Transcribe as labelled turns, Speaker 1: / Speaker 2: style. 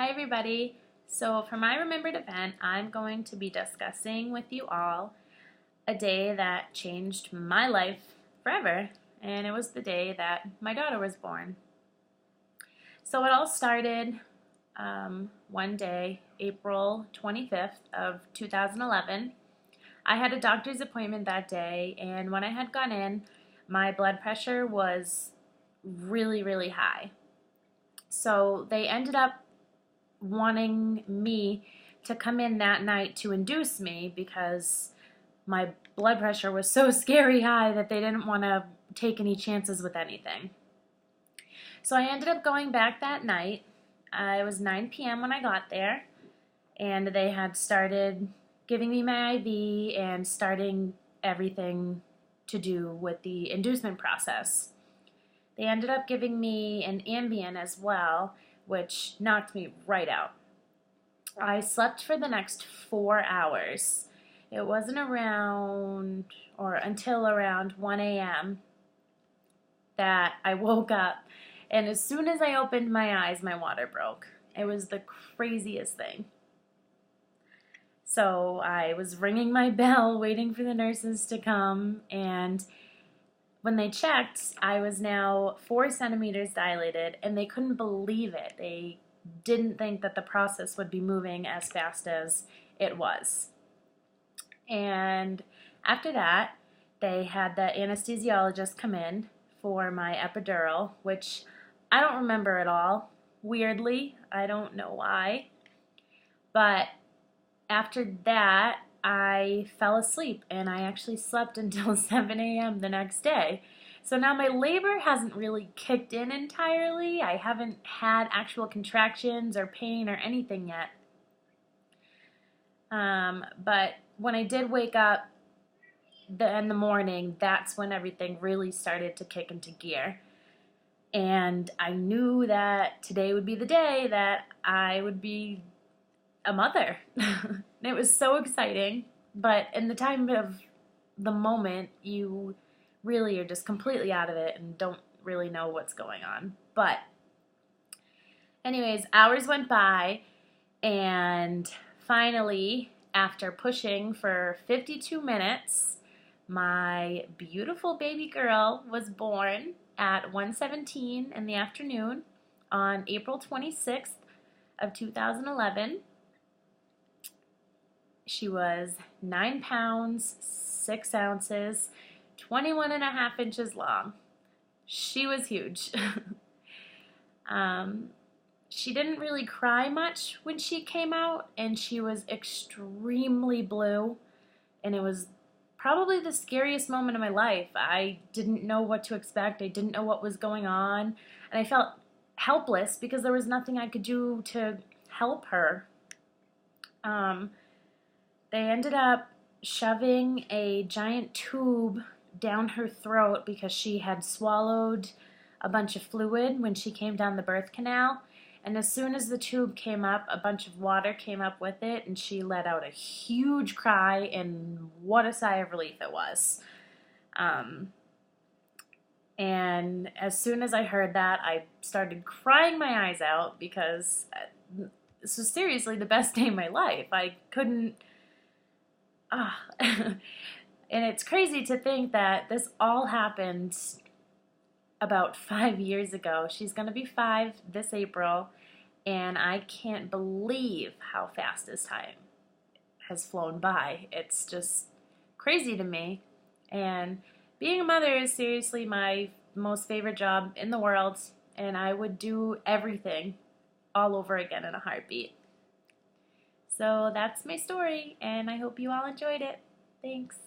Speaker 1: Hi everybody. So for my remembered event, I'm going to be discussing with you all a day that changed my life forever, and it was the day that my daughter was born. So it all started one day, April 25th of 2011. I had a doctor's appointment that day, and when I had gone in, my blood pressure was really, really high. So they ended up wanting me to come in that night to induce me because my blood pressure was so scary high that they didn't want to take any chances with anything. So I ended up going back that night. It was 9 p.m. when I got there, and they had started giving me my IV and starting everything to do with the inducement process. They ended up giving me an Ambien as well, which knocked me right out. I slept for the next 4 hours. It wasn't around or until around 1 a.m. that I woke up, and as soon as I opened my eyes, my water broke. It was the craziest thing. So I was ringing my bell, waiting for the nurses to come, and when they checked, I was now 4 centimeters dilated, and they couldn't believe it. They didn't think that the process would be moving as fast as it was. And after that, they had the anesthesiologist come in for my epidural, which I don't remember at all. Weirdly, I don't know why. But after that, I fell asleep, and I actually slept until 7 a.m. the next day. So now my labor hasn't really kicked in entirely. I haven't had actual contractions or pain or anything yet. But when I did wake up in the morning, that's when everything really started to kick into gear. And I knew that today would be the day that I would be a mother. It was so exciting, but in the time of the moment, you really are just completely out of it and don't really know what's going on. But anyways, hours went by, and finally, after pushing for 52 minutes, my beautiful baby girl was born at 1:17 in the afternoon on April 26th of 2011. She was 9 pounds, 6 ounces, 21.5 inches long. She was huge. She didn't really cry much when she came out, and she was extremely blue, and it was probably the scariest moment of my life. I didn't know what to expect. I didn't know what was going on, and I felt helpless because there was nothing I could do to help her. They ended up shoving a giant tube down her throat because she had swallowed a bunch of fluid when she came down the birth canal. And as soon as the tube came up, a bunch of water came up with it, and she let out a huge cry, and what a sigh of relief it was. And as soon as I heard that, I started crying my eyes out because this was seriously the best day of my life. I couldn't... And it's crazy to think that this all happened about 5 years ago. She's going to be 5 this April, and I can't believe how fast this time has flown by. It's just crazy to me. And being a mother is seriously my most favorite job in the world, and I would do everything all over again in a heartbeat. So that's my story, and I hope you all enjoyed it. Thanks.